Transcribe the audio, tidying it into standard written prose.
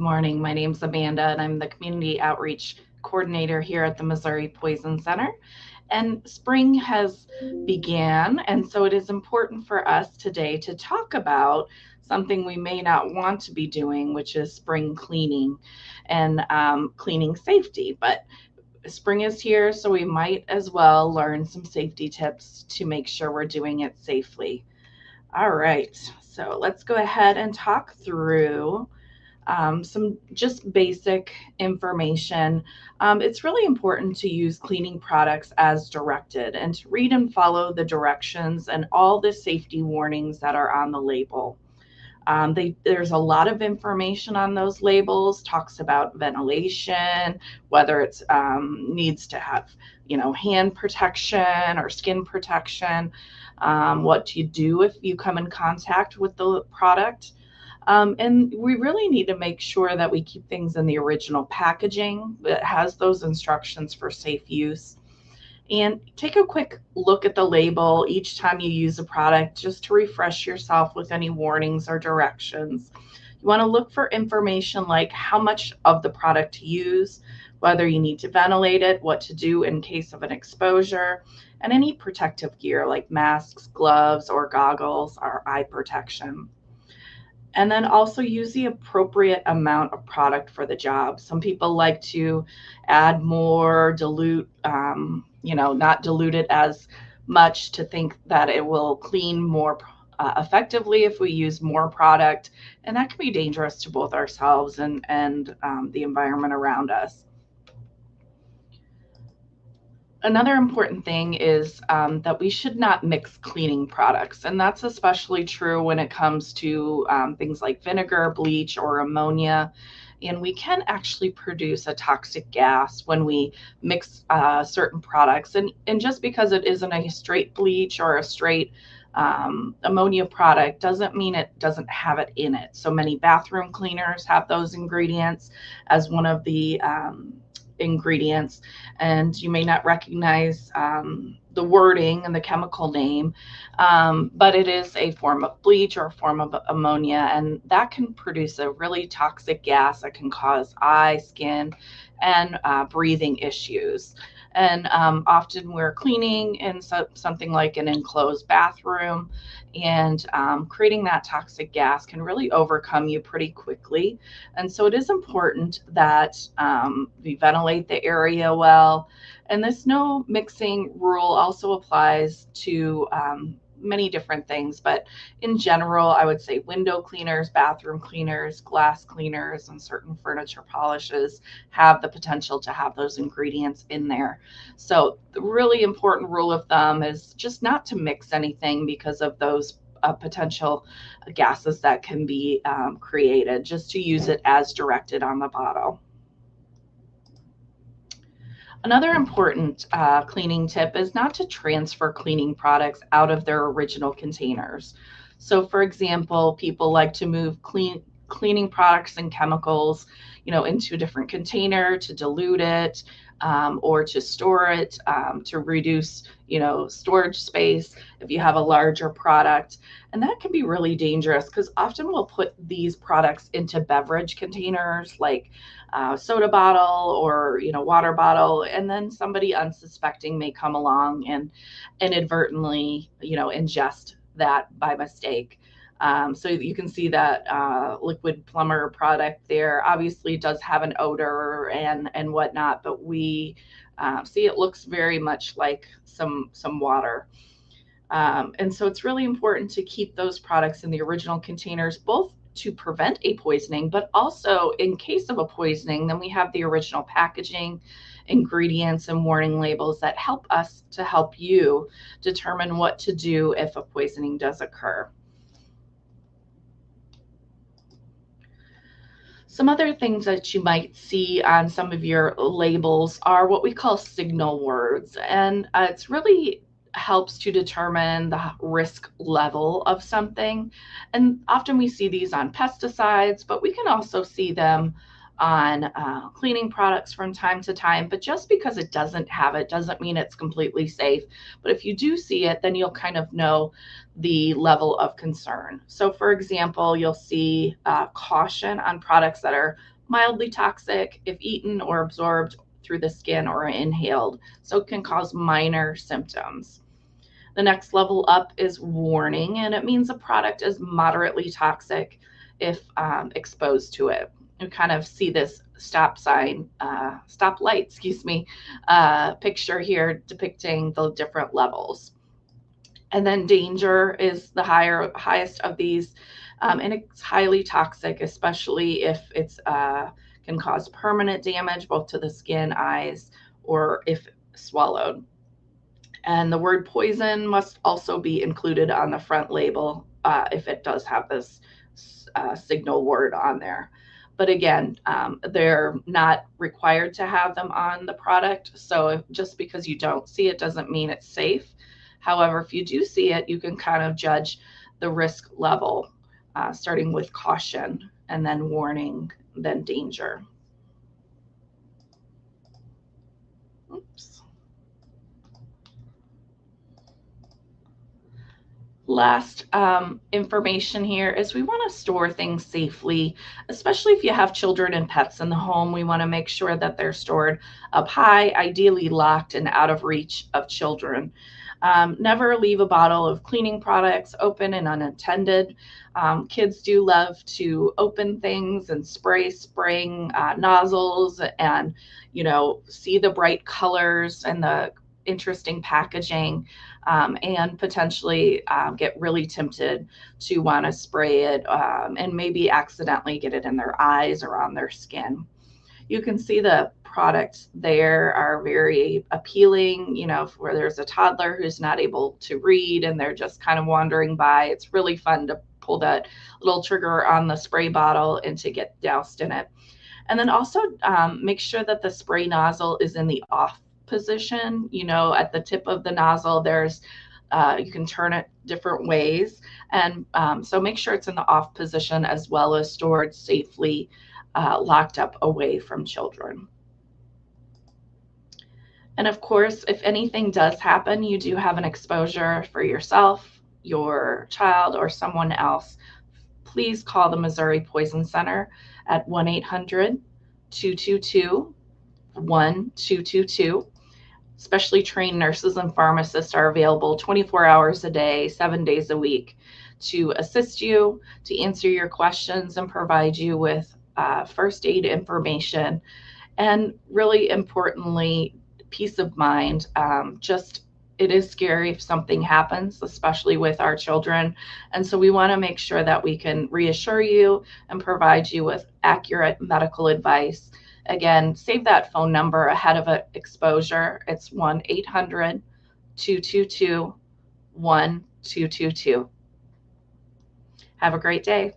morning. My name's Amanda, and I'm the Community Outreach Coordinator here at the Missouri Poison Center. And spring has began, and so it is important for us today to talk about something we may not want to be doing, which is spring cleaning and cleaning safety. But spring is here, so we might as well learn some safety tips to make sure we're doing it safely. All right, so let's go ahead and talk through some just basic information. It's really important to use cleaning products as directed and to read and follow the directions and all the safety warnings that are on the label. There's a lot of information on those labels, talks about ventilation, whether it's needs to have, hand protection or skin protection, what to do if you come in contact with the product. And we really need to make sure that we keep things in the original packaging that has those instructions for safe use. And take a quick look at the label each time you use a product just to refresh yourself with any warnings or directions. You want to look for information like how much of the product to use, whether you need to ventilate it, what to do in case of an exposure, and any protective gear like masks, gloves, or goggles or eye protection. And then also use the appropriate amount of product for the job. Some people like to add more, dilute, not dilute it as much to think that it will clean more effectively if we use more product. And that can be dangerous to both ourselves and the environment around us. Another important thing is that we should not mix cleaning products, and that's especially true when it comes to things like vinegar, bleach, or ammonia. And we can actually produce a toxic gas when we mix certain products. And just because it isn't a straight bleach or a straight ammonia product doesn't mean it doesn't have it in it. So many bathroom cleaners have those ingredients as one of the ingredients, and you may not recognize the wording and the chemical name, but it is a form of bleach or a form of ammonia, and that can produce a really toxic gas that can cause eye, skin, and breathing issues. And often we're cleaning in something like an enclosed bathroom, and creating that toxic gas can really overcome you pretty quickly. And so it is important that we ventilate the area well. And this no mixing rule also applies to many different things, but in general, I would say window cleaners, bathroom cleaners, glass cleaners, and certain furniture polishes have the potential to have those ingredients in there. So the really important rule of thumb is just not to mix anything because of those potential gases that can be created, just to use it as directed on the bottle. Another important cleaning tip is not to transfer cleaning products out of their original containers. So, for example, people like to move cleaning products and chemicals, into a different container to dilute it, or to store it, to reduce, storage space if you have a larger product. And that can be really dangerous because often we'll put these products into beverage containers like soda bottle or water bottle, and then somebody unsuspecting may come along and inadvertently ingest that by mistake. So you can see that liquid plumber product there obviously does have an odor and whatnot, but we see it looks very much like some water. And so it's really important to keep those products in the original containers, both to prevent a poisoning, but also in case of a poisoning, then we have the original packaging, ingredients, and warning labels that help us to help you determine what to do if a poisoning does occur. Some other things that you might see on some of your labels are what we call signal words, and it's really helps to determine the risk level of something. And often we see these on pesticides, but we can also see them on cleaning products from time to time. But just because it doesn't have it doesn't mean it's completely safe. But if you do see it, then you'll kind of know the level of concern. So, for example, you'll see caution on products that are mildly toxic if eaten or absorbed through the skin or inhaled, so it can cause minor symptoms. The next level up is warning, and it means a product is moderately toxic if exposed to it. You kind of see this stop light, excuse me, picture here depicting the different levels. And then danger is the highest of these, and it's highly toxic, especially if it's can cause permanent damage both to the skin, eyes, or if swallowed. And the word poison must also be included on the front label if it does have this signal word on there. But again, they're not required to have them on the product. So just because you don't see it doesn't mean it's safe. However, if you do see it, you can kind of judge the risk level, starting with caution and then warning, then danger. Oops. Last information here is we want to store things safely, especially if you have children and pets in the home. We want to make sure that they're stored up high, ideally locked and out of reach of children. Never leave a bottle of cleaning products open and unattended. Kids do love to open things and spraying nozzles and, see the bright colors and the interesting packaging, and potentially get really tempted to want to spray it, and maybe accidentally get it in their eyes or on their skin. You can see the products there are very appealing, where there's a toddler who's not able to read and they're just kind of wandering by. It's really fun to pull that little trigger on the spray bottle and to get doused in it. And then also make sure that the spray nozzle is in the off position. At the tip of the nozzle, you can turn it different ways. And so make sure it's in the off position as well as stored safely, locked up away from children. And of course, if anything does happen, you do have an exposure for yourself, your child, or someone else, please call the Missouri Poison Center at 1-800-222-1222. Specially trained nurses and pharmacists are available 24 hours a day, 7 days a week to assist you, to answer your questions, and provide you with first aid information. And really importantly, peace of mind. It is scary if something happens, especially with our children. And so we want to make sure that we can reassure you and provide you with accurate medical advice. Again, save that phone number ahead of an exposure. It's 1-800-222-1222. Have a great day.